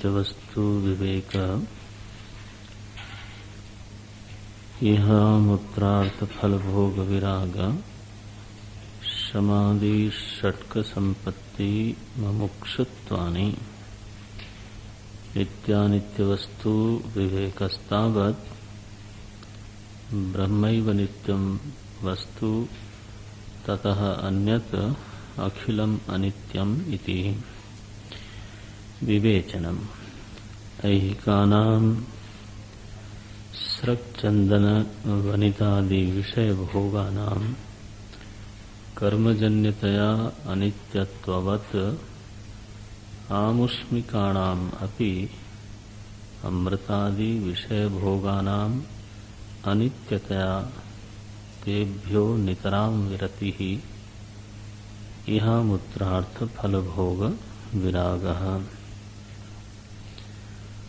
नित्यवस्तु विवेक इह मूत्रार्थ फल भोग विराग समाधि षट्क संपत्ति मुमुक्षुत्वानि नित्यानित्यवस्तु विवेकस्तावत् ब्रह्मैव नित्यं वस्तु ततः अन्यत् अखिलम् अनित्यम् इति विवेचनम्। ऐहिकानां स्रक्चंदन वनितादि विषय भोगानां कर्मजन्यतया अनित्यत्ववत् आमुष्मिकाणाम् अपि अमृतादि विषय भोगानां अनित्यतया तेभ्यो नितरां विरतिः इह मूत्रार्थ फल भोग विरागः।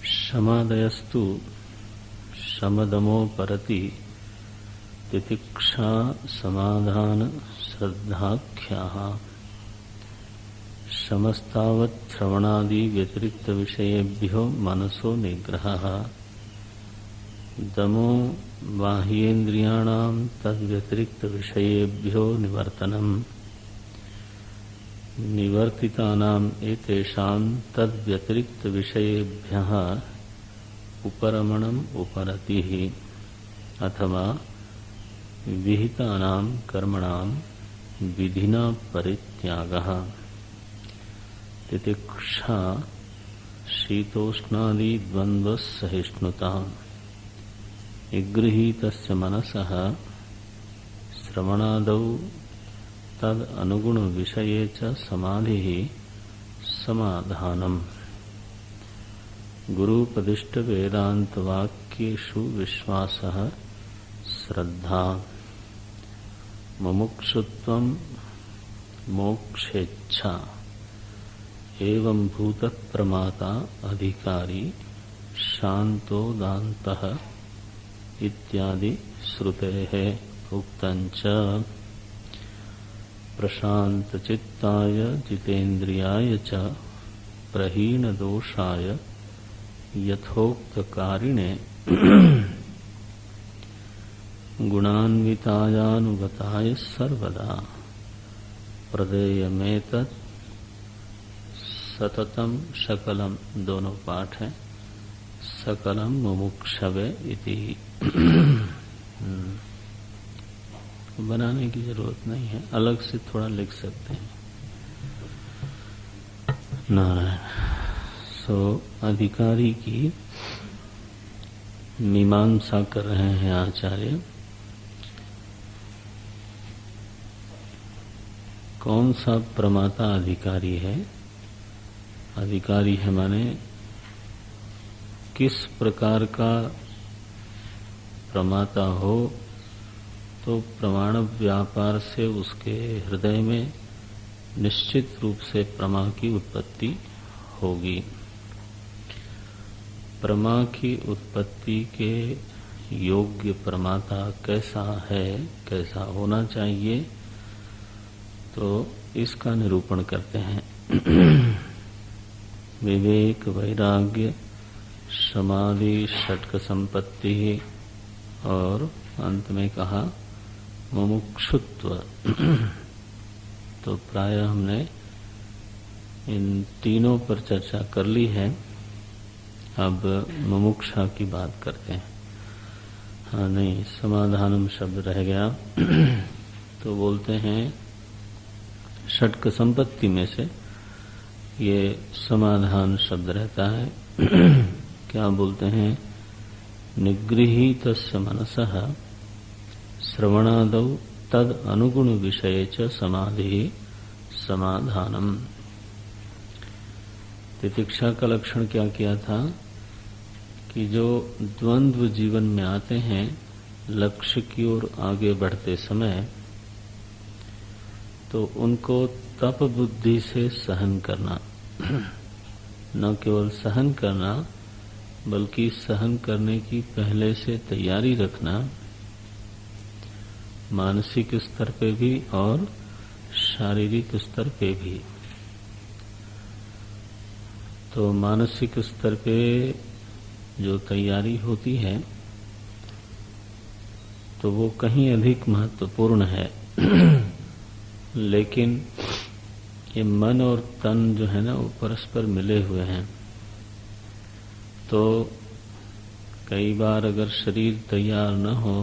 शमादयस्तु शमदमोपरति तितिक्षा समाधान श्रद्धाख्याः शमस्तावत् श्रवणादि व्यतिरिक्त विषयेभ्यो मनसो निग्रहः दमो बाह्येन्द्रियाणां तद्व्यतिरिक्त विषयेभ्यो निवर्तनम् निवर्तितानाम् एतेषां तद्व्यतिरिक्त विषयेभ्यः उपरमणम् उपरतिः अथवा विहितानां कर्मणां विधिना परित्यागः। तितिक्षा शीतोष्णादि द्वन्द्व सहिष्णुता निगृहीतस्य मनसः श्रवणादौ तद अनुगुण विषये च समाधिः समाधानम्। गुरुपदिष्ट वेदांत वाक्येषु विश्वासः श्रद्धा मुमुक्षुत्वं मोक्षेच्छा एवं भूतः प्रमाता अधिकारी शांतो दान्तः इत्यादि श्रुतेः उक्तञ्च। प्रशांत चित्ताय जितेन्द्रियाय च प्रहीन दोषाय यथोक्त कारिणे गुणान्वितायानुगताय सर्वदा प्रदेयमेतत् सततम शकलम। दोनों पाठ हैं। सकलम मुमुक्षवे इति बनाने की जरूरत नहीं है, अलग से थोड़ा लिख सकते हैं। नारायण। सो अधिकारी की मीमांसा कर रहे हैं आचार्य। कौन सा प्रमाता अधिकारी है? अधिकारी है माने किस प्रकार का प्रमाता हो तो प्रमाण व्यापार से उसके हृदय में निश्चित रूप से प्रमा की उत्पत्ति होगी। प्रमा की उत्पत्ति के योग्य प्रमाता कैसा है, कैसा होना चाहिए, तो इसका निरूपण करते हैं। विवेक वैराग्य समाधि षट्क संपत्ति और अंत में कहा मुमुक्षुत्व। तो प्राय हमने इन तीनों पर चर्चा कर ली है। अब मुमुक्षा की बात करते हैं। हाँ नहीं, समाधानम शब्द रह गया। तो बोलते हैं षट्क संपत्ति में से ये समाधान शब्द रहता है। क्या बोलते हैं? निगृहीतस्य मनसः श्रवणादौ तद अनुगुण विषये च समाधि समाधानम्। तितिक्षा का लक्षण क्या किया था कि जो द्वंद्व जीवन में आते हैं लक्ष्य की ओर आगे बढ़ते समय, तो उनको तप बुद्धि से सहन करना, न केवल सहन करना बल्कि सहन करने की पहले से तैयारी रखना, मानसिक स्तर पे भी और शारीरिक स्तर पे भी। तो मानसिक स्तर पे जो तैयारी होती है तो वो कहीं अधिक महत्वपूर्ण है। लेकिन ये मन और तन जो है ना वो परस्पर मिले हुए हैं। तो कई बार अगर शरीर तैयार न हो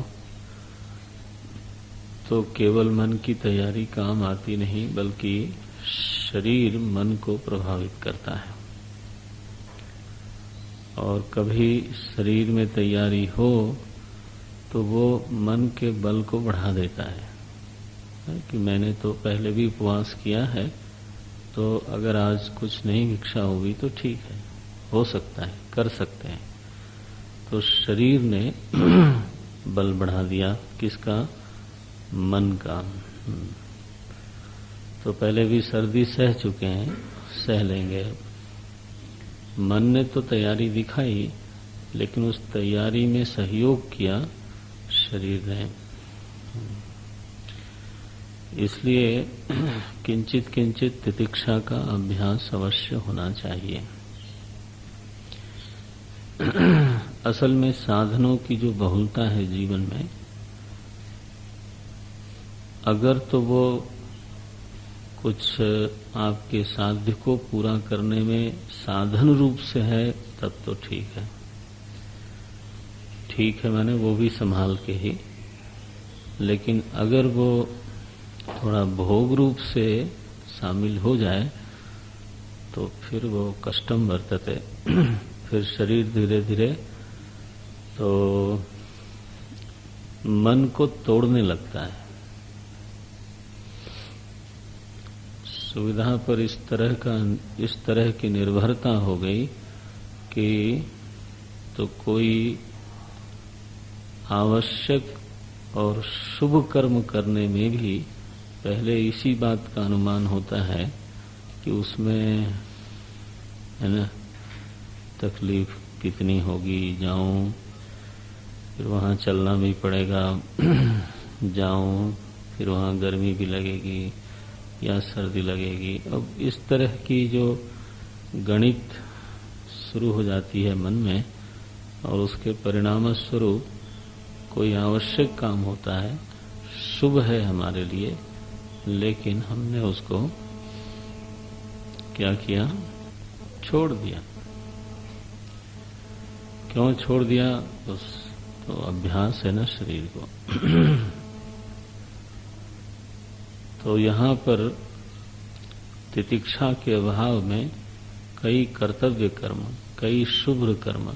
तो केवल मन की तैयारी काम आती नहीं, बल्कि शरीर मन को प्रभावित करता है। और कभी शरीर में तैयारी हो तो वो मन के बल को बढ़ा देता है कि मैंने तो पहले भी उपवास किया है, तो अगर आज कुछ नहीं इच्छा होगी तो ठीक है, हो सकता है, कर सकते हैं। तो शरीर ने बल बढ़ा दिया, किसका? मन का। तो पहले भी सर्दी सह चुके हैं, सह लेंगे। मन ने तो तैयारी दिखाई, लेकिन उस तैयारी में सहयोग किया शरीर ने। इसलिए किंचित किंचित तितिक्षा का अभ्यास अवश्य होना चाहिए। असल में साधनों की जो बहुलता है जीवन में, अगर तो वो कुछ आपके साध्य को पूरा करने में साधन रूप से है तब तो ठीक है। ठीक है मैंने वो भी संभाल के ही। लेकिन अगर वो थोड़ा भोग रूप से शामिल हो जाए तो फिर वो कष्टम वर्तते। फिर शरीर धीरे धीरे तो मन को तोड़ने लगता है। सुविधा पर इस तरह की निर्भरता हो गई कि तो कोई आवश्यक और शुभ कर्म करने में भी पहले इसी बात का अनुमान होता है कि उसमें है ना तकलीफ कितनी होगी, जाऊं, फिर वहां चलना भी पड़ेगा, जाऊं, फिर वहां गर्मी भी लगेगी या सर्दी लगेगी। अब इस तरह की जो गणित शुरू हो जाती है मन में, और उसके परिणाम स्वरूप कोई आवश्यक काम होता है, शुभ है हमारे लिए, लेकिन हमने उसको क्या किया? छोड़ दिया। क्यों छोड़ दिया? तो अभ्यास है ना शरीर को। तो यहाँ पर तितिक्षा के अभाव में कई कर्तव्य कर्म, कई शुभ कर्म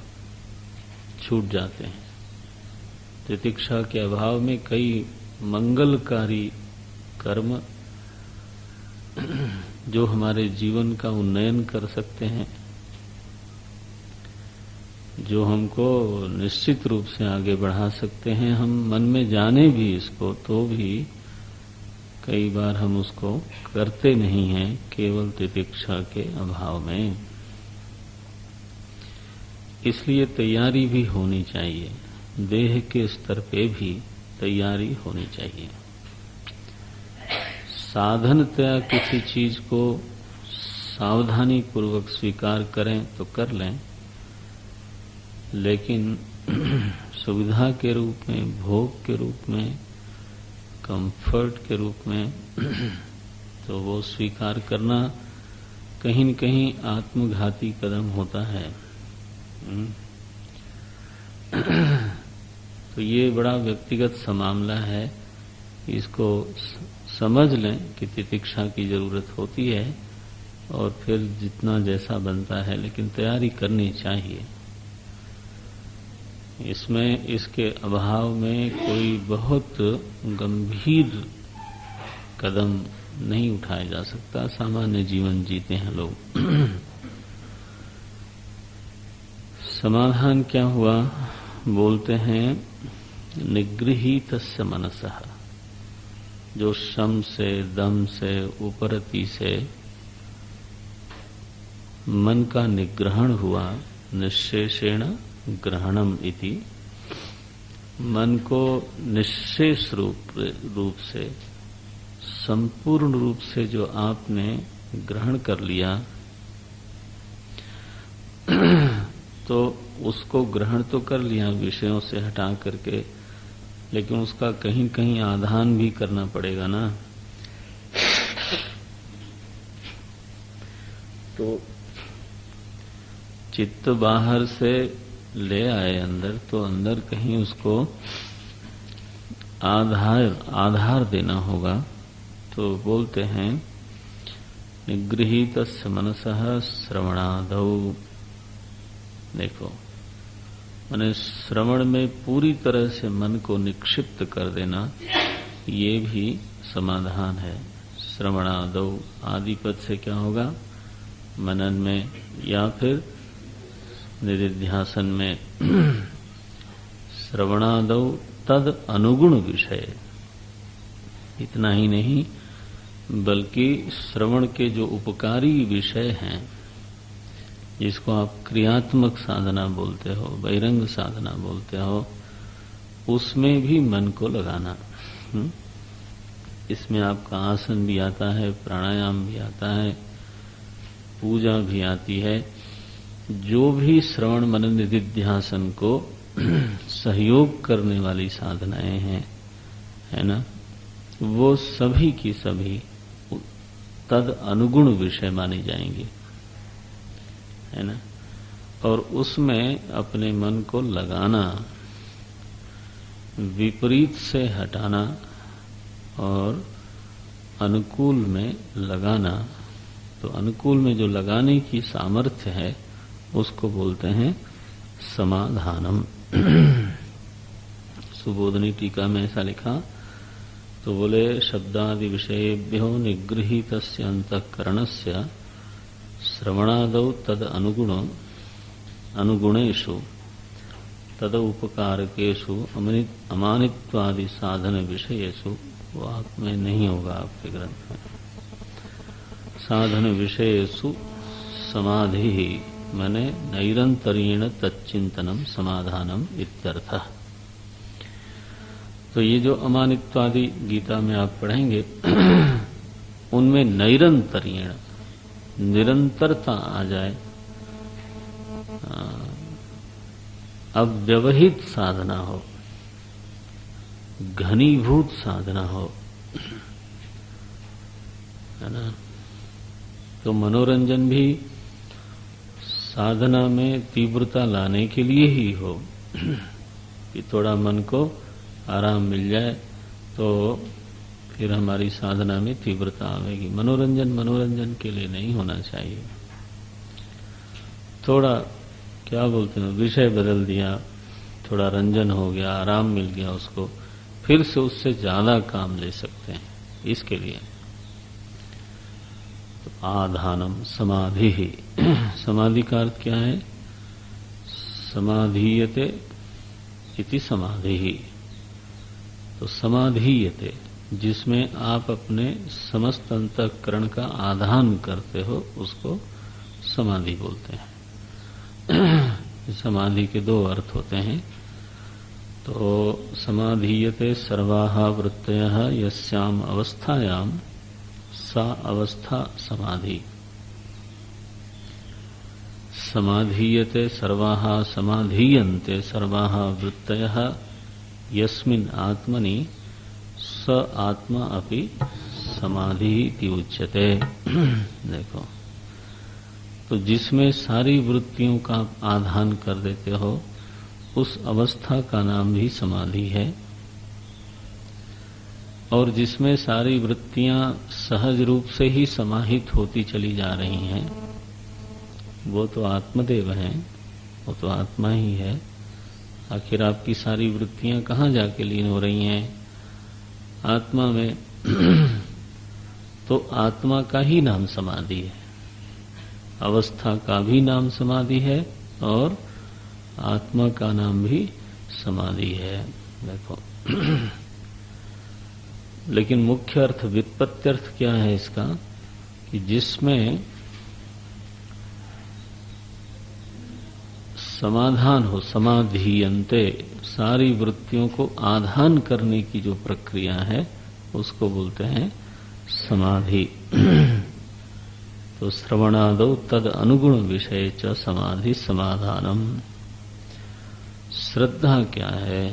छूट जाते हैं। तितिक्षा के अभाव में कई मंगलकारी कर्म जो हमारे जीवन का उन्नयन कर सकते हैं, जो हमको निश्चित रूप से आगे बढ़ा सकते हैं, हम मन में जाने भी इसको तो भी कई बार हम उसको करते नहीं हैं, केवल तितिक्षा के अभाव में। इसलिए तैयारी भी होनी चाहिए, देह के स्तर पे भी तैयारी होनी चाहिए। साधनतया किसी चीज को सावधानी पूर्वक स्वीकार करें तो कर लें, लेकिन सुविधा के रूप में, भोग के रूप में, कंफर्ट के रूप में तो वो स्वीकार करना कहीं न कहीं आत्मघाती कदम होता है। तो ये बड़ा व्यक्तिगत मामला है, इसको समझ लें कि तितिक्षा की जरूरत होती है और फिर जितना जैसा बनता है, लेकिन तैयारी करनी चाहिए। इसमें इसके अभाव में कोई बहुत गंभीर कदम नहीं उठाया जा सकता। सामान्य जीवन जीते हैं लोग। समाधान क्या हुआ? बोलते हैं निगृहीतस्य मनसः, जो शम से, दम से, उपरति से मन का निग्रहण हुआ, निश्शेषेण ग्रहणम इति, मन को निश्शेष रूप से, संपूर्ण रूप से जो आपने ग्रहण कर लिया, तो उसको ग्रहण तो कर लिया विषयों से हटा करके, लेकिन उसका कहीं कहीं आधान भी करना पड़ेगा ना। तो चित्त बाहर से ले आए अंदर, तो अंदर कहीं उसको आधार देना होगा। तो बोलते हैं निगृहीत मनसः श्रवणादौ। देखो, माने श्रवण में पूरी तरह से मन को निक्षिप्त कर देना, ये भी समाधान है। श्रवणादौ आदि पद से क्या होगा? मनन में या फिर निधिध्यासन में। श्रवणादौ तद अनुगुण विषय। इतना ही नहीं, बल्कि श्रवण के जो उपकारी विषय हैं, जिसको आप क्रियात्मक साधना बोलते हो, बहिरंग साधना बोलते हो, उसमें भी मन को लगाना। इसमें आपका आसन भी आता है, प्राणायाम भी आता है, पूजा भी आती है। जो भी श्रवण मनन निधिध्यासन को सहयोग करने वाली साधनाएं हैं, है ना, वो सभी की सभी तद अनुगुण विषय मानी जाएंगी, है ना। और उसमें अपने मन को लगाना, विपरीत से हटाना और अनुकूल में लगाना। तो अनुकूल में जो लगाने की सामर्थ्य है, उसको बोलते हैं समाधानम। सुबोधनी टीका में ऐसा लिखा, तो बोले शब्दादि विषयेभ्यो निगृहीतस्य अंतःकरणस्य श्रवणादौ तद अनुगुणेषु तद उपकारकेषु अमानित्वादि साधन विषयेषु। वो आप में नहीं होगा, आपके ग्रंथ में। साधन विषयेषु समाधि माने नैरंतर्येण तच्चिंतनम समाधानम इत्यर्थः। तो ये जो अमानित्वादि गीता में आप पढ़ेंगे, उनमें नैरंतर्येण निरंतरता आ जाए, अव्यवहित साधना हो, घनीभूत साधना हो, है ना। तो मनोरंजन भी साधना में तीव्रता लाने के लिए ही हो कि थोड़ा मन को आराम मिल जाए, तो फिर हमारी साधना में तीव्रता आवेगी। मनोरंजन के लिए नहीं होना चाहिए। थोड़ा क्या बोलते हैं, विषय बदल दिया, थोड़ा रंजन हो गया, आराम मिल गया उसको, फिर से उससे ज्यादा काम ले सकते हैं। इसके लिए तो आधानम समाधि ही। समाधि का अर्थ क्या है? समाधीयते इति समाधि ही। तो समाधीयते, जिसमें आप अपने समस्त अंतःकरण का आधान करते हो, उसको समाधि बोलते हैं। समाधि के दो अर्थ होते हैं। तो समाधीयते सर्वाः वृत्तयः यस्याम अवस्थायाम सा अवस्था समाधि। समाधीयते सर्वाः समाधीयन्ते सर्वाः वृत्तयः यस्मिन् आत्मनि स आत्मा अपि समाधि इति उच्यते। देखो, तो जिसमें सारी वृत्तियों का आधान कर देते हो, उस अवस्था का नाम भी समाधि है। और जिसमें सारी वृत्तियां सहज रूप से ही समाहित होती चली जा रही हैं, वो तो आत्मदेव हैं, वो तो आत्मा ही है। आखिर आपकी सारी वृत्तियां कहाँ जाके लीन हो रही हैं? आत्मा में। तो आत्मा का ही नाम समाधि है, अवस्था का भी नाम समाधि है, और आत्मा का नाम भी समाधि है। देखो, लेकिन मुख्य अर्थ, व्युत्पत्ति अर्थ क्या है इसका? कि जिसमें समाधान हो, समाधीयन्ते, सारी वृत्तियों को आधान करने की जो प्रक्रिया है, उसको बोलते हैं समाधि। तो श्रवणादौ तद अनुगुण विषय च समाधि समाधानम। श्रद्धा क्या है?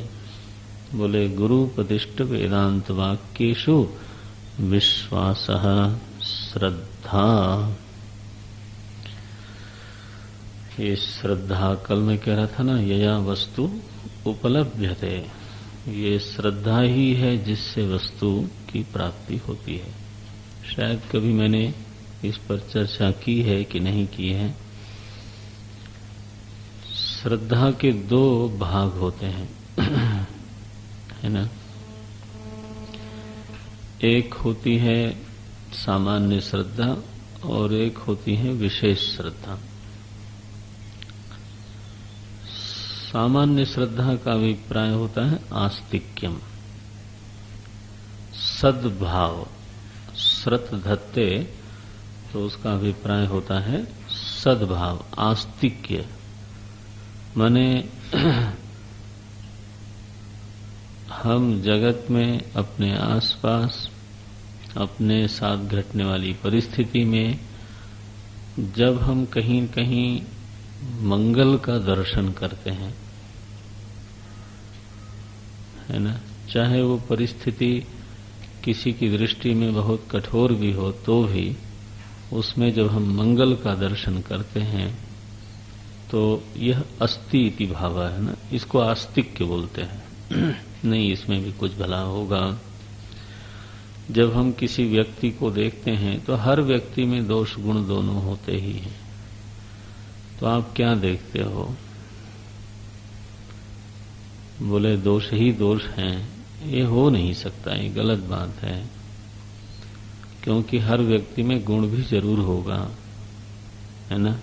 बोले गुरुपदिष्ट वेदांत वाक्येषु विश्वासः श्रद्धा। ये श्रद्धा कल मैं कह रहा था ना, यया वस्तु उपलभ्यते, ये श्रद्धा ही है जिससे वस्तु की प्राप्ति होती है। शायद कभी मैंने इस पर चर्चा की है कि नहीं की है। श्रद्धा के दो भाग होते हैं, है ना। एक होती है सामान्य श्रद्धा और एक होती है विशेष श्रद्धा। सामान्य श्रद्धा का अभिप्राय होता है आस्तिक्यम, सद्भाव। श्रत धत्ते तो उसका अभिप्राय होता है सद्भाव, आस्तिक्य। माने हम जगत में अपने आसपास अपने साथ घटने वाली परिस्थिति में जब हम कहीं कहीं मंगल का दर्शन करते हैं, है ना, चाहे वो परिस्थिति किसी की दृष्टि में बहुत कठोर भी हो तो भी उसमें जब हम मंगल का दर्शन करते हैं तो यह अस्ति इति भाव है ना, इसको आस्तिक्य बोलते हैं। नहीं, इसमें भी कुछ भला होगा। जब हम किसी व्यक्ति को देखते हैं तो हर व्यक्ति में दोष गुण दोनों होते ही हैं, तो आप क्या देखते हो? बोले दोष ही दोष हैं, ये हो नहीं सकता, ये गलत बात है, क्योंकि हर व्यक्ति में गुण भी जरूर होगा, है ना।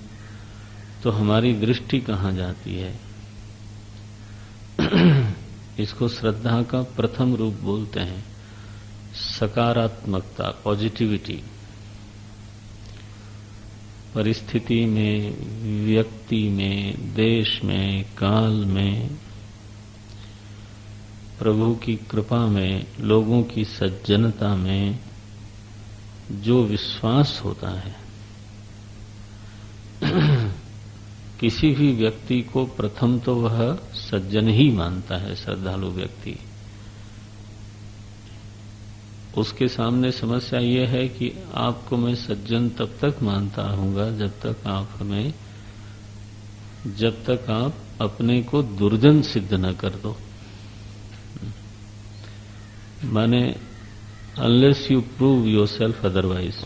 तो हमारी दृष्टि कहाँ जाती है? इसको श्रद्धा का प्रथम रूप बोलते हैं सकारात्मकता, पॉजिटिविटी। परिस्थिति में, व्यक्ति में, देश में, काल में, प्रभु की कृपा में, लोगों की सज्जनता में जो विश्वास होता है, किसी भी व्यक्ति को प्रथम तो वह सज्जन ही मानता है, श्रद्धालु व्यक्ति। उसके सामने समस्या यह है कि आपको मैं सज्जन तब तक मानता रहूंगा जब तक आप अपने को दुर्जन सिद्ध न कर दो। माने unless you prove your self otherwise.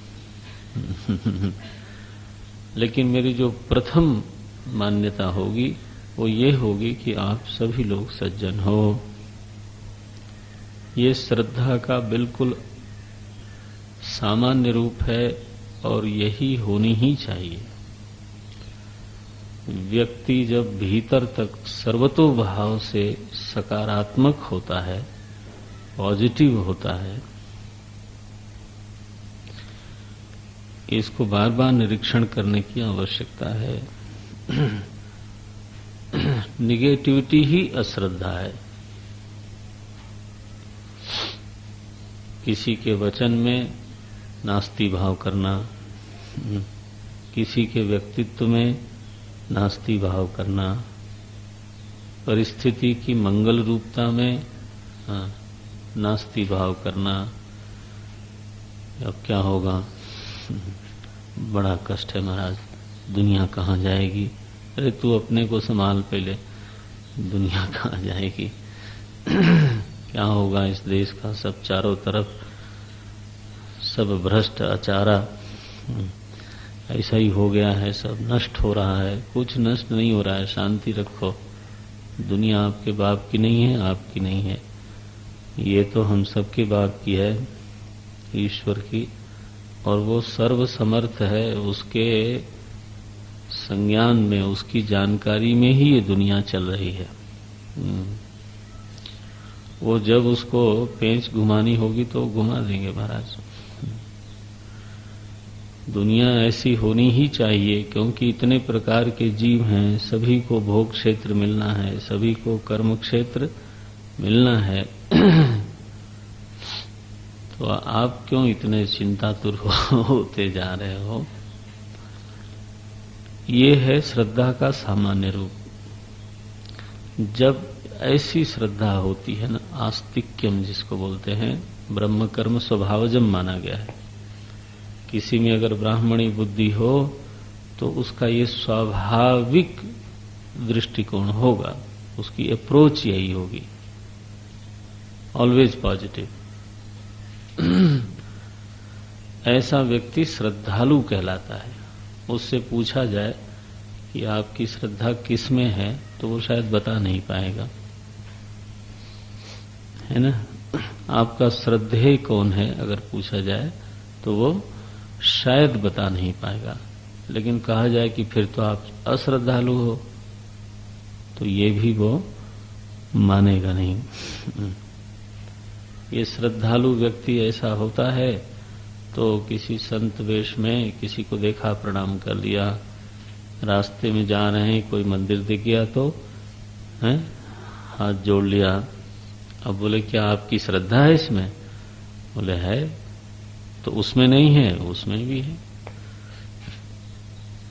लेकिन मेरी जो प्रथम मान्यता होगी वो ये होगी कि आप सभी लोग सज्जन हो। ये श्रद्धा का बिल्कुल सामान्य रूप है और यही होनी ही चाहिए। व्यक्ति जब भीतर तक सर्वतोभाव से सकारात्मक होता है, पॉजिटिव होता है, इसको बार बार निरीक्षण करने की आवश्यकता है। निगेटिविटी ही अश्रद्धा है। किसी के वचन में नास्ति भाव करना, किसी के व्यक्तित्व में नास्ति भाव करना, परिस्थिति की मंगल रूपता में नास्ति भाव करना। अब क्या होगा? बड़ा कष्ट है महाराज, दुनिया कहाँ जाएगी? अरे तू अपने को संभाल पहले, दुनिया कहाँ जाएगी? क्या होगा इस देश का? सब चारों तरफ सब भ्रष्ट अचारा, ऐसा ही हो गया है, सब नष्ट हो रहा है। कुछ नष्ट नहीं हो रहा है, शांति रखो। दुनिया आपके बाप की नहीं है, आपकी नहीं है, ये तो हम सबके बाप की है, ईश्वर की, और वो सर्व समर्थ है। उसके संज्ञान में, उसकी जानकारी में ही ये दुनिया चल रही है। वो जब उसको पेंच घुमानी होगी तो घुमा देंगे महाराज। दुनिया ऐसी होनी ही चाहिए, क्योंकि इतने प्रकार के जीव हैं, सभी को भोग क्षेत्र मिलना है, सभी को कर्म क्षेत्र मिलना है। तो आप क्यों इतने चिंतातुर होते जा रहे हो? ये है श्रद्धा का सामान्य रूप। जब ऐसी श्रद्धा होती है ना, आस्तिक्यम जिसको बोलते हैं, ब्रह्म कर्म स्वभावजम माना गया है। किसी में अगर ब्राह्मणी बुद्धि हो तो उसका ये स्वाभाविक दृष्टिकोण होगा, उसकी अप्रोच यही होगी, ऑलवेज पॉजिटिव। ऐसा व्यक्ति श्रद्धालु कहलाता है। उससे पूछा जाए कि आपकी श्रद्धा किस में है तो वो शायद बता नहीं पाएगा, है ना। आपका श्रद्धेय कौन है अगर पूछा जाए तो वो शायद बता नहीं पाएगा। लेकिन कहा जाए कि फिर तो आप अश्रद्धालु हो तो ये भी वो मानेगा नहीं। ये श्रद्धालु व्यक्ति ऐसा होता है तो किसी संत वेश में किसी को देखा, प्रणाम कर लिया, रास्ते में जा रहे हैं कोई मंदिर दिख गया तो हैं हाथ जोड़ लिया। अब बोले क्या आपकी श्रद्धा है इसमें? बोले है। तो उसमें नहीं है, उसमें भी है।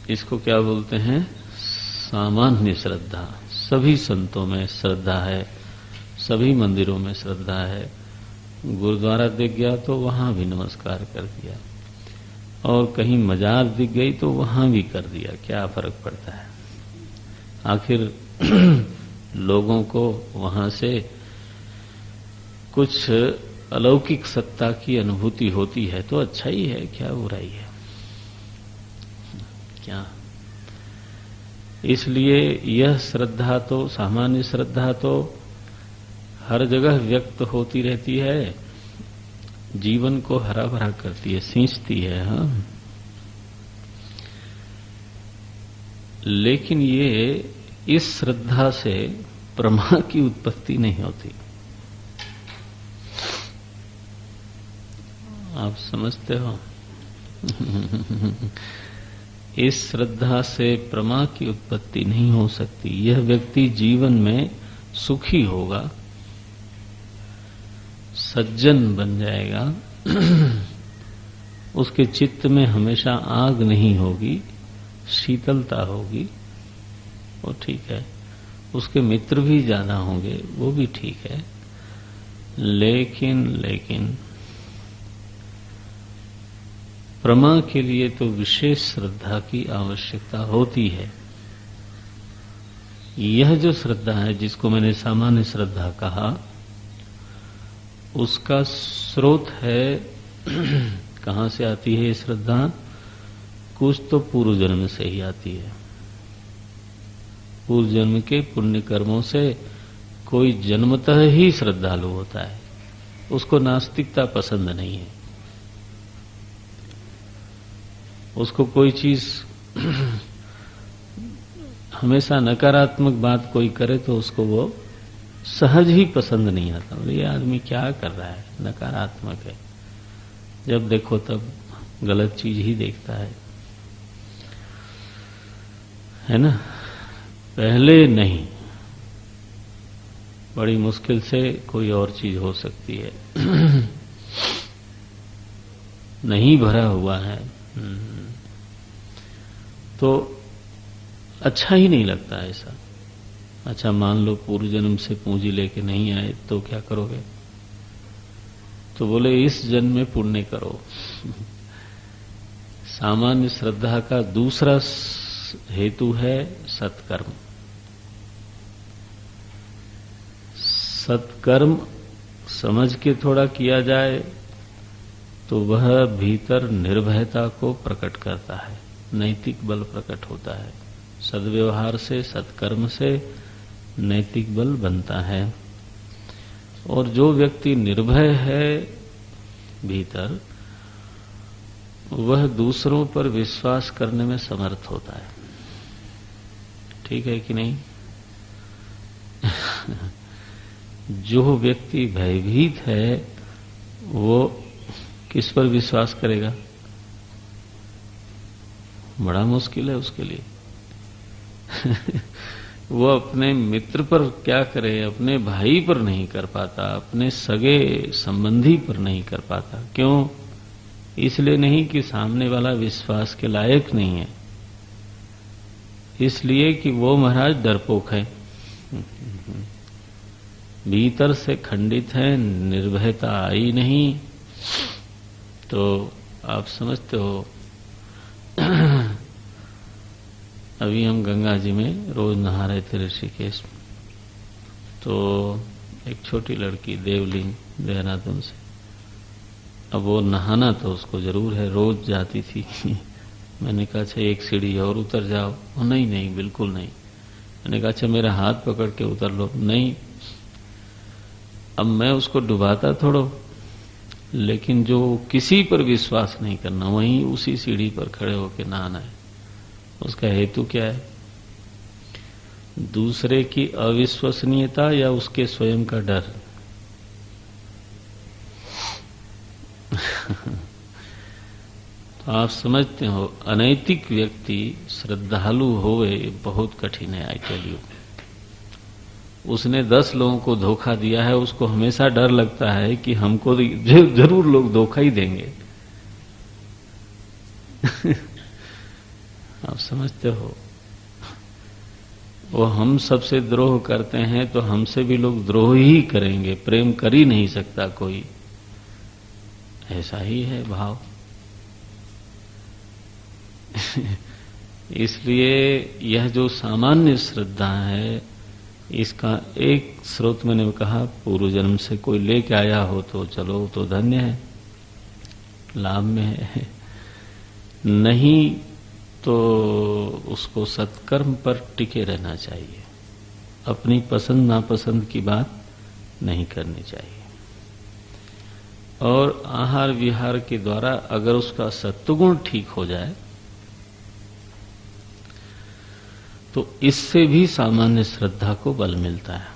इसको क्या बोलते हैं? सामान्य श्रद्धा। सभी संतों में श्रद्धा है, सभी मंदिरों में श्रद्धा है। गुरुद्वारा दिख गया तो वहां भी नमस्कार कर दिया, और कहीं मजार दिख गई तो वहां भी कर दिया, क्या फर्क पड़ता है। आखिर लोगों को वहां से कुछ अलौकिक सत्ता की अनुभूति होती है तो अच्छा ही है, क्या बुराई है, क्या। इसलिए यह श्रद्धा तो, सामान्य श्रद्धा तो हर जगह व्यक्त होती रहती है, जीवन को हरा भरा करती है, सींचती है। हाँ, लेकिन ये इस श्रद्धा से प्रमा की उत्पत्ति नहीं होती। आप समझते हो? इस श्रद्धा से प्रमा की उत्पत्ति नहीं हो सकती। यह व्यक्ति जीवन में सुखी होगा, सज्जन बन जाएगा, उसके चित्त में हमेशा आग नहीं होगी, शीतलता होगी, वो ठीक है। उसके मित्र भी ज्यादा होंगे, वो भी ठीक है। लेकिन प्रमा के लिए तो विशेष श्रद्धा की आवश्यकता होती है। यह जो श्रद्धा है, जिसको मैंने सामान्य श्रद्धा कहा, उसका स्रोत है कहां से आती है ये श्रद्धा? कुछ तो पूर्व जन्म से ही आती है। पूर्व जन्म के पुण्य कर्मों से कोई जन्मतः ही श्रद्धालु होता है, उसको नास्तिकता पसंद नहीं है। उसको कोई चीज हमेशा नकारात्मक बात कोई करे तो उसको वो सहज ही पसंद नहीं आता। बोले ये आदमी क्या कर रहा है, नकारात्मक है। जब देखो तब गलत चीज ही देखता है ना। पहले नहीं, बड़ी मुश्किल से कोई और चीज हो सकती है। नहीं भरा हुआ है तो अच्छा ही नहीं लगता ऐसा। अच्छा, मान लो पूर्व जन्म से पूंजी लेके नहीं आए तो क्या करोगे? तो बोले इस जन्म में पुण्य करो। सामान्य श्रद्धा का दूसरा हेतु है सत्कर्म। सत्कर्म समझ के थोड़ा किया जाए तो वह भीतर निर्भयता को प्रकट करता है, नैतिक बल प्रकट होता है। सद्व्यवहार से, सत्कर्म से नैतिक बल बनता है। और जो व्यक्ति निर्भय है भीतर, वह दूसरों पर विश्वास करने में समर्थ होता है। ठीक है कि नहीं? जो व्यक्ति भयभीत है वो किस पर विश्वास करेगा? बड़ा मुश्किल है उसके लिए। वो अपने मित्र पर क्या करे, अपने भाई पर नहीं कर पाता, अपने सगे संबंधी पर नहीं कर पाता। क्यों? इसलिए नहीं कि सामने वाला विश्वास के लायक नहीं है, इसलिए कि वो महाराज डरपोक है, भीतर से खंडित है, निर्भयता आई नहीं। तो आप समझते हो, अभी हम गंगा जी में रोज नहा रहे थे ऋषिकेश, तो एक छोटी लड़की देवलिंग देहरादून से, अब वो नहाना तो उसको जरूर है, रोज जाती थी। मैंने कहा अच्छा एक सीढ़ी और उतर जाओ, नहीं नहीं बिल्कुल नहीं। मैंने कहा अच्छा मेरा हाथ पकड़ के उतर लो, नहीं। अब मैं उसको डुबाता थोड़ो, लेकिन जो किसी पर विश्वास नहीं करना, वहीं उसी सीढ़ी पर खड़े होकर नहाना है, उसका हेतु क्या है? दूसरे की अविश्वसनीयता या उसके स्वयं का डर? तो आप समझते हो, अनैतिक व्यक्ति श्रद्धालु होवे बहुत कठिन है। आई टेल यू, उसने 10 लोगों को धोखा दिया है, उसको हमेशा डर लगता है कि हमको जरूर लोग धोखा ही देंगे। आप समझते हो, वो हम सबसे द्रोह करते हैं तो हमसे भी लोग द्रोह ही करेंगे, प्रेम कर ही नहीं सकता कोई। ऐसा ही है भाव। इसलिए यह जो सामान्य श्रद्धा है, इसका एक स्रोत मैंने कहा, पूर्व जन्म से कोई लेके आया हो तो चलो तो धन्य है, लाभ में है, नहीं तो उसको सत्कर्म पर टिके रहना चाहिए। अपनी पसंद नापसंद की बात नहीं करनी चाहिए। और आहार विहार के द्वारा अगर उसका सत्वगुण ठीक हो जाए तो इससे भी सामान्य श्रद्धा को बल मिलता है।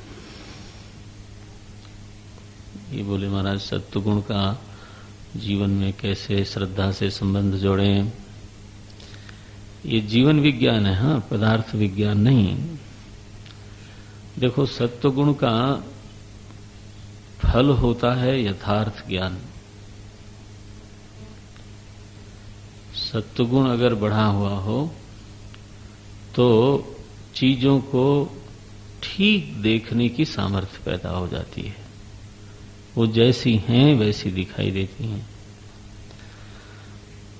ये बोले महाराज सत्वगुण का जीवन में कैसे श्रद्धा से संबंध जोड़ें? ये जीवन विज्ञान है, हाँ, पदार्थ विज्ञान नहीं। देखो, सत्वगुण का फल होता है यथार्थ ज्ञान। सत्वगुण अगर बढ़ा हुआ हो तो चीजों को ठीक देखने की सामर्थ्य पैदा हो जाती है, वो जैसी हैं वैसी दिखाई देती हैं।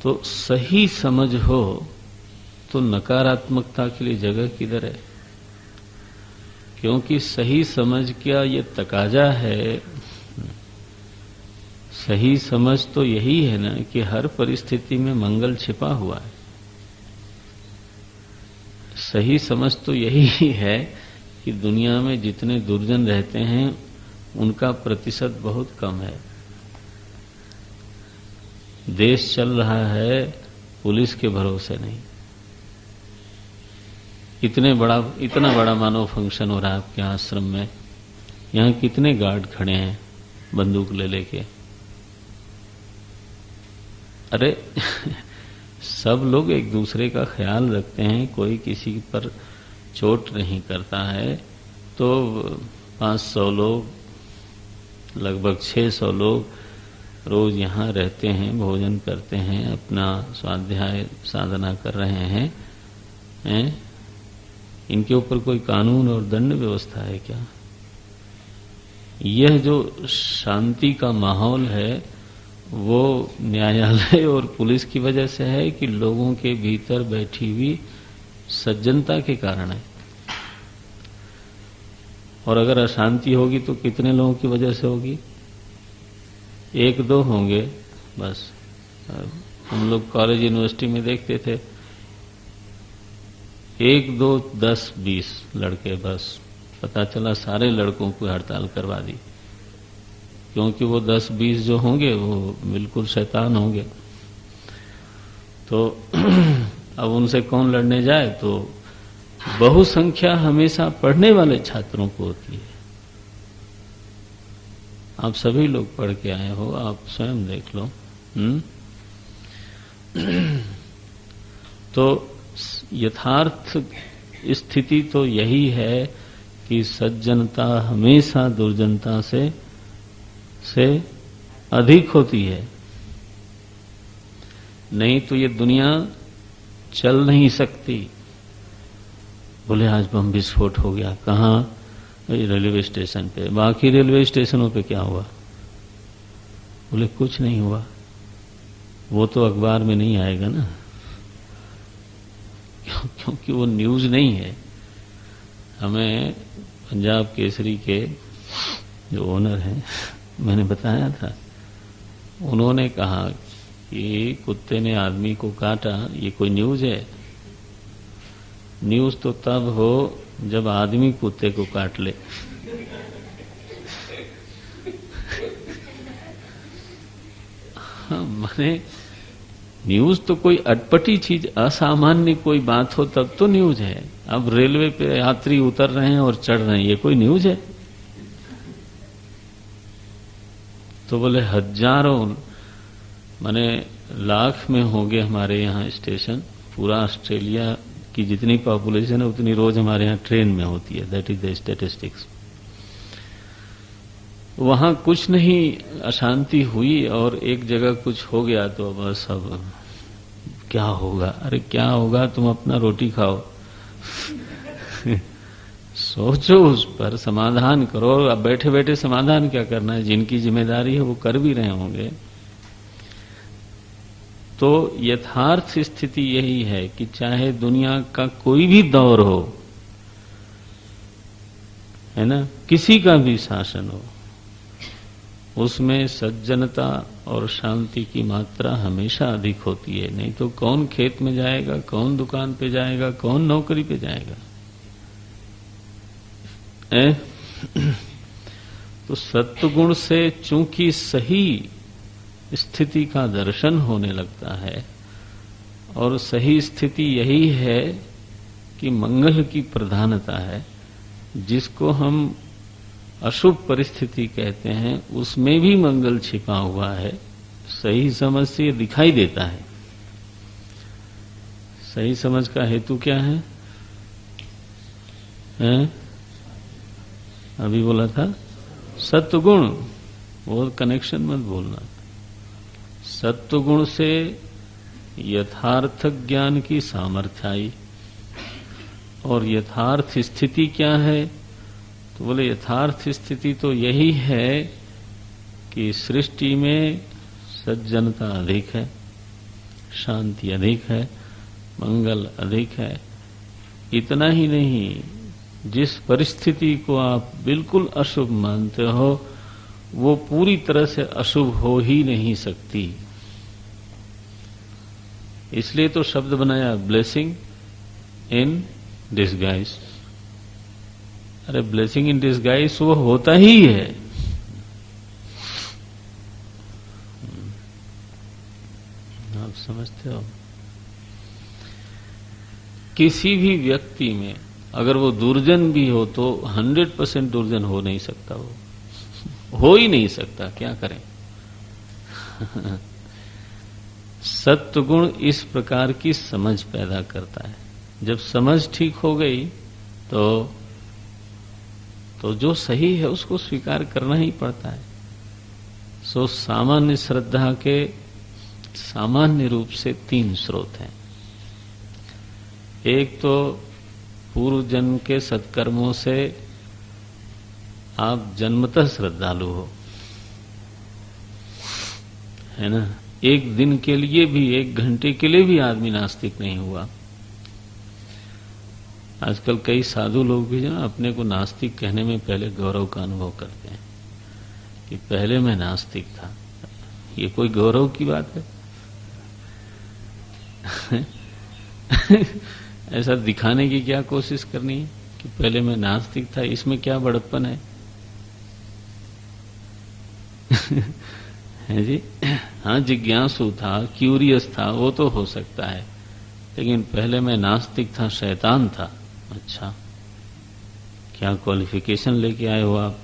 तो सही समझ हो तो नकारात्मकता के लिए जगह किधर है? क्योंकि सही समझ क्या ये तकाजा है? सही समझ तो यही है ना कि हर परिस्थिति में मंगल छिपा हुआ है। सही समझ तो यही है कि दुनिया में जितने दुर्जन रहते हैं उनका प्रतिशत बहुत कम है। देश चल रहा है पुलिस के भरोसे नहीं। इतना बड़ा मानो फंक्शन हो रहा है आपके आश्रम में, यहां कितने गार्ड खड़े हैं बंदूक ले लेके? अरे सब लोग एक दूसरे का ख्याल रखते हैं, कोई किसी पर चोट नहीं करता है। तो 500 लोग, लगभग 600 लोग रोज यहाँ रहते हैं, भोजन करते हैं, अपना स्वाध्याय साधना कर रहे हैं। इनके ऊपर कोई कानून और दंड व्यवस्था है क्या? यह जो शांति का माहौल है वो न्यायालय और पुलिस की वजह से है कि लोगों के भीतर बैठी हुई सज्जनता के कारण है? और अगर अशांति होगी तो कितने लोगों की वजह से होगी? 1-2 होंगे बस। हम लोग कॉलेज यूनिवर्सिटी में देखते थे 1, 2, 10, 20 लड़के, बस पता चला सारे लड़कों को हड़ताल करवा दी, क्योंकि वो 10-20 जो होंगे वो बिल्कुल शैतान होंगे। तो अब उनसे कौन लड़ने जाए? तो बहुसंख्या हमेशा पढ़ने वाले छात्रों को होती है। आप सभी लोग पढ़ के आए हो, आप स्वयं देख लो। तो यथार्थ स्थिति तो यही है कि सज्जनता हमेशा दुर्जनता से अधिक होती है, नहीं तो ये दुनिया चल नहीं सकती। बोले आज बम विस्फोट हो गया। कहाँ? रेलवे स्टेशन पे। बाकी रेलवे स्टेशनों पे क्या हुआ? बोले कुछ नहीं हुआ। वो तो अखबार में नहीं आएगा ना, क्योंकि वो न्यूज नहीं है। हमें पंजाब केसरी के जो ओनर हैं, मैंने बताया था, उन्होंने कहा कि कुत्ते ने आदमी को काटा, ये कोई न्यूज है? न्यूज तो तब हो जब आदमी कुत्ते को काट ले। माने न्यूज तो कोई अटपटी चीज, असामान्य कोई बात हो तब तो न्यूज है। अब रेलवे पे यात्री उतर रहे हैं और चढ़ रहे हैं, ये कोई न्यूज है? तो बोले हजारों, माने लाख में होंगे हमारे यहाँ स्टेशन। पूरा ऑस्ट्रेलिया की जितनी पॉपुलेशन है उतनी रोज हमारे यहाँ ट्रेन में होती है। That is the statistics. वहां कुछ नहीं अशांति हुई और एक जगह कुछ हो गया तो बस अब क्या होगा? अरे क्या होगा, तुम अपना रोटी खाओ। सोचो, उस पर समाधान करो। अब बैठे बैठे समाधान क्या करना है? जिनकी जिम्मेदारी है वो कर भी रहे होंगे। तो यथार्थ स्थिति यही है कि चाहे दुनिया का कोई भी दौर हो, है ना, किसी का भी शासन हो, उसमें सज्जनता और शांति की मात्रा हमेशा अधिक होती है। नहीं तो कौन खेत में जाएगा, कौन दुकान पे जाएगा, कौन नौकरी पे जाएगा? तो सत्वगुण से चूंकि सही स्थिति का दर्शन होने लगता है, और सही स्थिति यही है कि मंगल की प्रधानता है। जिसको हम अशुभ परिस्थिति कहते हैं उसमें भी मंगल छिपा हुआ है। सही समझ से दिखाई देता है। सही समझ का हेतु क्या है? अभी बोला था सत्वगुण, वो कनेक्शन मत भूलना। सत्वगुण से यथार्थ ज्ञान की सामर्थ्य आई। और यथार्थ स्थिति क्या है? तो बोले यथार्थ स्थिति तो यही है कि सृष्टि में सज्जनता अधिक है, शांति अधिक है, मंगल अधिक है। इतना ही नहीं, जिस परिस्थिति को आप बिल्कुल अशुभ मानते हो वो पूरी तरह से अशुभ हो ही नहीं सकती। इसलिए तो शब्द बनाया ब्लेसिंग इन डिसगाइज। अरे ब्लेसिंग इन डिसगाइज वो होता ही है। आप समझते हो? किसी भी व्यक्ति में अगर वो दुर्जन भी हो तो 100% दुर्जन हो नहीं सकता। वो हो ही नहीं सकता, क्या करें? सत्वगुण इस प्रकार की समझ पैदा करता है। जब समझ ठीक हो गई तो जो सही है उसको स्वीकार करना ही पड़ता है। सो सामान्य श्रद्धा के सामान्य रूप से 3 स्रोत हैं। एक तो पूर्व जन्म के सत्कर्मों से आप जन्मतः श्रद्धालु हो, है ना। एक दिन के लिए भी, 1 घंटे के लिए भी आदमी नास्तिक नहीं हुआ। आजकल कई साधु लोग भी जो ना अपने को नास्तिक कहने में पहले गौरव का अनुभव करते हैं कि पहले मैं नास्तिक था। ये कोई गौरव की बात है? ऐसा दिखाने की क्या कोशिश करनी है कि पहले मैं नास्तिक था, इसमें क्या बड़प्पन है? है जी। हाँ, जिज्ञासु था, क्यूरियस था, वो तो हो सकता है, लेकिन पहले मैं नास्तिक था, शैतान था। अच्छा, क्या क्वालिफिकेशन लेके आए हो आप?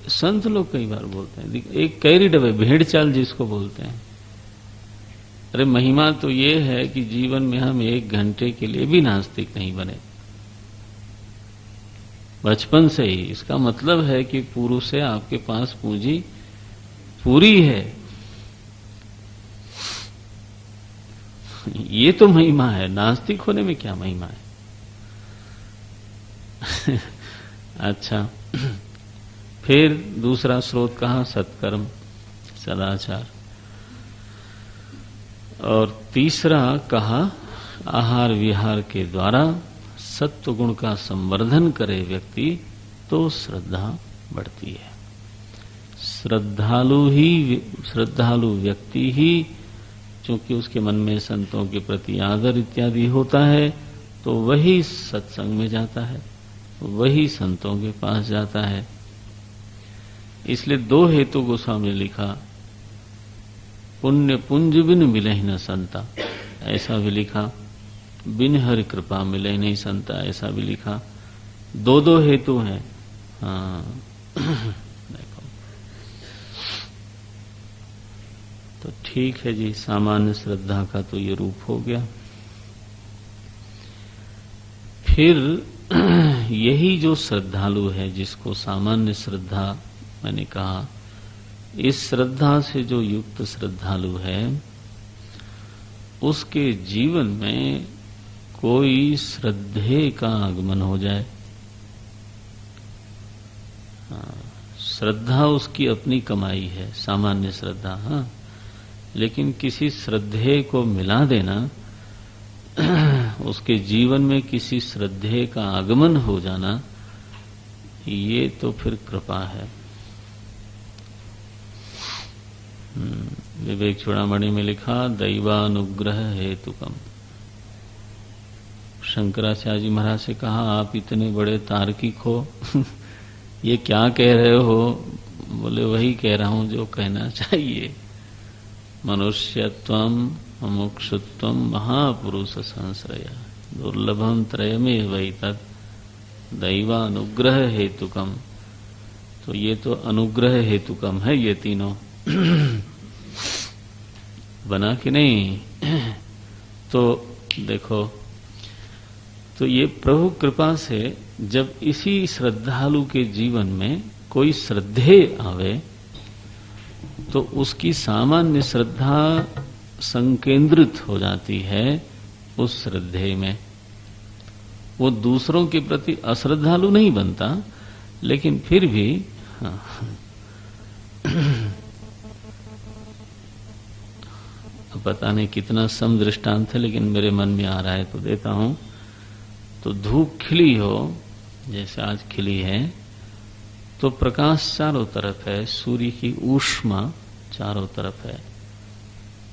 संत लोग कई बार बोलते हैं, एक कैरिड अवे, भेड़ चाल जिसको बोलते हैं। अरे महिमा तो ये है कि जीवन में हम 1 घंटे के लिए भी नास्तिक नहीं बने, बचपन से ही। इसका मतलब है कि पूर्व से आपके पास पूंजी पूरी है। ये तो महिमा है, नास्तिक होने में क्या महिमा है। अच्छा, फिर दूसरा स्रोत कहा सत्कर्म, सदाचार, और तीसरा कहा आहार विहार के द्वारा सत्व गुण का संवर्धन करे व्यक्ति तो श्रद्धा बढ़ती है। श्रद्धालु व्यक्ति ही, चूंकि उसके मन में संतों के प्रति आदर इत्यादि होता है, तो वही सत्संग में जाता है, वही संतों के पास जाता है। इसलिए दो हेतु गोस्वामी ने लिखा, पुण्य पुंज बिन मिले न संता, ऐसा भी लिखा, बिन हरि कृपा मिले नहीं संता, ऐसा भी लिखा। दो दो हेतु हैं। हाँ देखो, तो ठीक है जी, सामान्य श्रद्धा का तो ये रूप हो गया। फिर यही जो श्रद्धालु है, जिसको सामान्य श्रद्धा मैंने कहा, इस श्रद्धा से जो युक्त श्रद्धालु है, उसके जीवन में कोई श्रद्धे का आगमन हो जाए। श्रद्धा उसकी अपनी कमाई है, सामान्य श्रद्धा, हाँ, लेकिन किसी श्रद्धे को मिला देना, उसके जीवन में किसी श्रद्धे का आगमन हो जाना, ये तो फिर कृपा है। विवेक चूड़ामणि में लिखा, दैवानुग्रह हेतुकम। शंकराचार्य जी महाराज से कहा, आप इतने बड़े तार्किक हो, ये क्या कह रहे हो? बोले वही कह रहा हूं जो कहना चाहिए। मनुष्यत्वम मुमुक्षुत्वम महापुरुष संश्रय दुर्लभम त्रयमेव वैतत् दैवानुग्रह हेतुकम। तो ये तो अनुग्रह हेतुकम है, ये तीनों बना कि नहीं? तो देखो, तो ये प्रभु कृपा से जब इसी श्रद्धालु के जीवन में कोई श्रद्धे आवे, तो उसकी सामान्य श्रद्धा संकेंद्रित हो जाती है उस श्रद्धे में। वो दूसरों के प्रति अश्रद्धालु नहीं बनता, लेकिन फिर भी पता नहीं कितना सम दृष्टांत है, लेकिन मेरे मन में आ रहा है तो देता हूं। तो धूप खिली हो, जैसे आज खिली है, तो प्रकाश चारों तरफ है, सूर्य की ऊष्मा चारों तरफ है,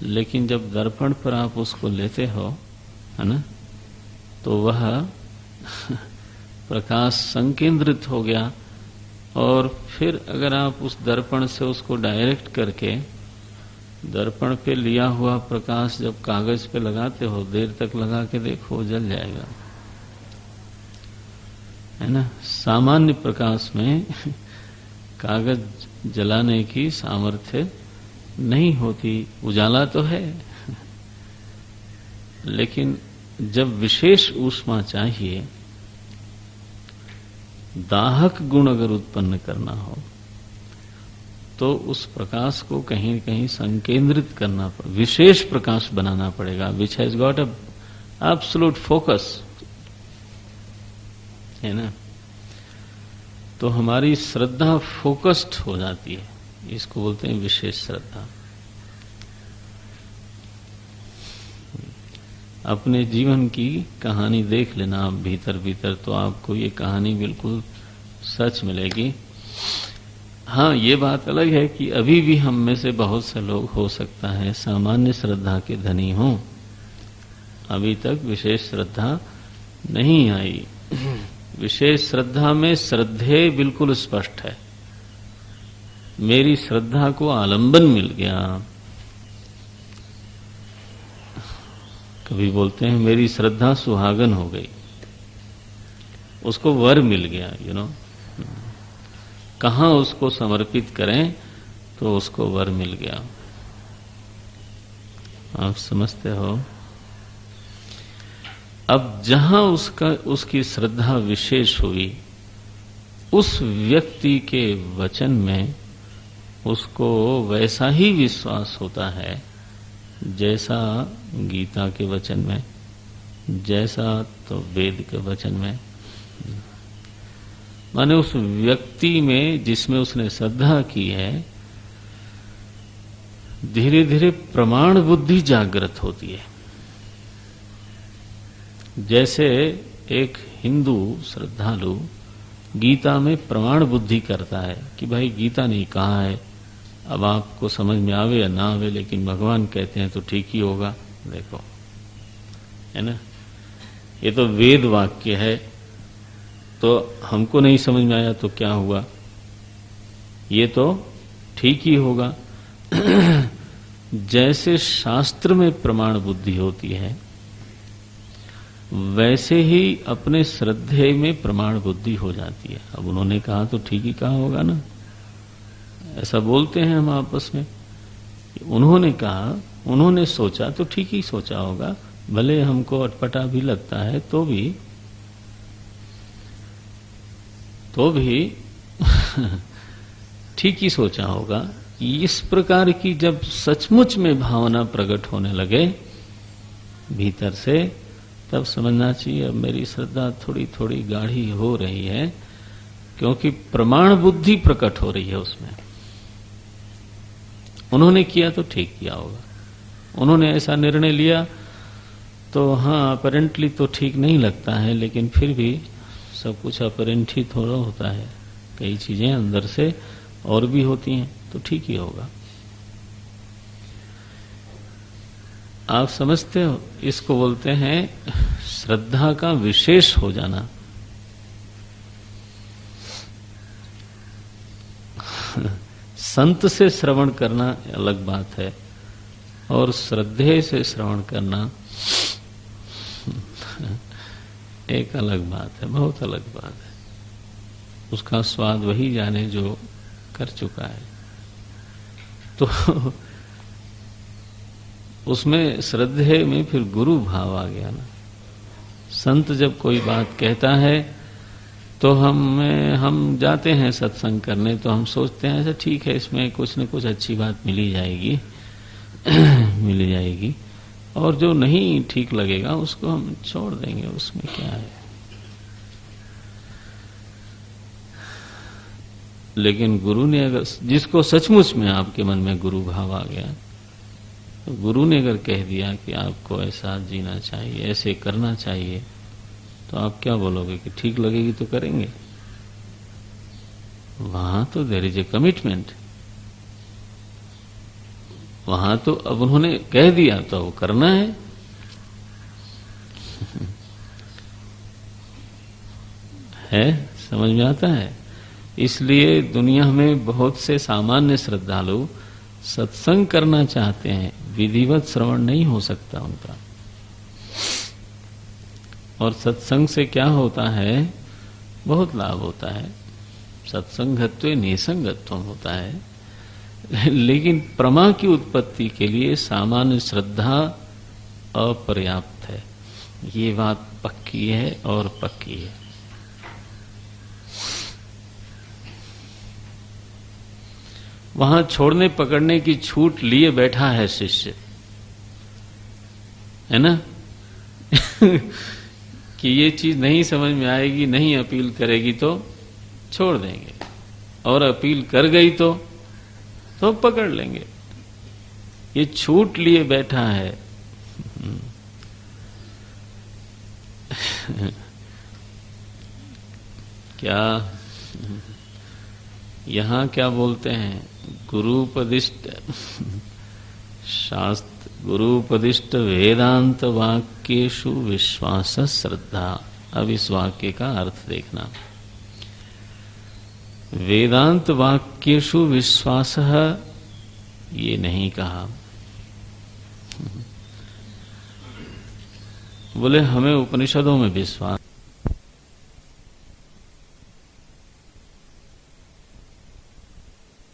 लेकिन जब दर्पण पर आप उसको लेते हो, है ना, तो वह प्रकाश संकेंद्रित हो गया। और फिर अगर आप उस दर्पण से उसको डायरेक्ट करके दर्पण पे लिया हुआ प्रकाश जब कागज पे लगाते हो, देर तक लगा के देखो, जल जाएगा, है ना। सामान्य प्रकाश में कागज जलाने की सामर्थ्य नहीं होती, उजाला तो है, लेकिन जब विशेष ऊष्मा चाहिए, दाहक गुण अगर उत्पन्न करना हो, तो उस प्रकाश को कहीं न कहीं संकेंद्रित करना, विशेष प्रकाश बनाना पड़ेगा, which has got a absolute focus, है ना। तो हमारी श्रद्धा फोकस्ड हो जाती है, इसको बोलते हैं विशेष श्रद्धा। अपने जीवन की कहानी देख लेना आप भीतर भीतर, तो आपको ये कहानी बिल्कुल सच मिलेगी। हाँ, ये बात अलग है कि अभी भी हम में से बहुत से लोग हो सकता है सामान्य श्रद्धा के धनी हों, अभी तक विशेष श्रद्धा नहीं आई। विशेष श्रद्धा में श्रद्धे बिल्कुल स्पष्ट है, मेरी श्रद्धा को आलंबन मिल गया। कभी बोलते हैं मेरी श्रद्धा सुहागन हो गई, उसको वर मिल गया, यू नो। कहाँ उसको समर्पित करें तो उसको वर मिल गया। आप समझते हो? अब जहां उसकी श्रद्धा विशेष हुई, उस व्यक्ति के वचन में उसको वैसा ही विश्वास होता है जैसा गीता के वचन में, जैसा तो वेद के वचन में, माने उस व्यक्ति में जिसमें उसने श्रद्धा की है, धीरे धीरे प्रमाण बुद्धि जागृत होती है। जैसे एक हिंदू श्रद्धालु गीता में प्रमाण बुद्धि करता है कि भाई गीता नहीं कहा है, अब आपको समझ में आवे या ना आवे, लेकिन भगवान कहते हैं तो ठीक ही होगा। देखो, है ना, ये तो वेद वाक्य है, तो हमको नहीं समझ में आया तो क्या हुआ, ये तो ठीक ही होगा। जैसे शास्त्र में प्रमाण बुद्धि होती है, वैसे ही अपने श्रद्धे में प्रमाण बुद्धि हो जाती है। अब उन्होंने कहा तो ठीक ही कहा होगा ना, ऐसा बोलते हैं हम आपस में। उन्होंने कहा, उन्होंने सोचा तो ठीक ही सोचा होगा, भले हमको अटपटा भी लगता है तो भी ठीक ही सोचा होगा। इस प्रकार की जब सचमुच में भावना प्रकट होने लगे भीतर से, तब समझना चाहिए अब मेरी श्रद्धा थोड़ी थोड़ी गाढ़ी हो रही है, क्योंकि प्रमाण बुद्धि प्रकट हो रही है उसमें। उन्होंने किया तो ठीक किया होगा, उन्होंने ऐसा निर्णय लिया तो हाँ अपरेंटली तो ठीक नहीं लगता है, लेकिन फिर भी सब कुछ अपरेंट ही थोड़ा होता है, कई चीजें अंदर से और भी होती हैं, तो ठीक ही होगा। आप समझते हो, इसको बोलते हैं श्रद्धा का विशेष हो जाना। संत से श्रवण करना अलग बात है, और श्रद्धे से श्रवण करना एक अलग बात है, बहुत अलग बात है। उसका स्वाद वही जाने जो कर चुका है। तो उसमें श्रद्धे में फिर गुरु भाव आ गया ना। संत जब कोई बात कहता है तो हम जाते हैं सत्संग करने, तो हम सोचते हैं ऐसा ठीक है, इसमें कुछ न कुछ अच्छी बात मिली जाएगी मिली जाएगी, और जो नहीं ठीक लगेगा उसको हम छोड़ देंगे, उसमें क्या है। लेकिन गुरु ने अगर, जिसको सचमुच में आपके मन में गुरु भाव आ गया, तो गुरु ने अगर कह दिया कि आपको ऐसा जीना चाहिए, ऐसे करना चाहिए, तो आप क्या बोलोगे कि ठीक लगेगी तो करेंगे। वहां तो देयर इज ए कमिटमेंट, वहां तो अब उन्होंने कह दिया तो वो करना है। समझ में आता है। इसलिए दुनिया में बहुत से सामान्य श्रद्धालु सत्संग करना चाहते हैं, विधिवत श्रवण नहीं हो सकता उनका। और सत्संग से क्या होता है, बहुत लाभ होता है। सत्संगत्व निसंगत्व होता है, लेकिन प्रमा की उत्पत्ति के लिए सामान्य श्रद्धा अपर्याप्त है। ये बात पक्की है और पक्की है। वहां छोड़ने पकड़ने की छूट लिए बैठा है शिष्य, है ना कि ये चीज नहीं समझ में आएगी, नहीं अपील करेगी तो छोड़ देंगे, और अपील कर गई तो पकड़ लेंगे। ये छूट लिए बैठा है। क्या यहां क्या बोलते हैं, गुरुपदिष्ट शास्त्र, गुरुपदिष्ट वेदांत वाक्येषु विश्वास श्रद्धा। अब इस वाक्य का अर्थ देखना। वेदांत वाक्येषु विश्वास ये नहीं कहा, बोले हमें उपनिषदों में विश्वास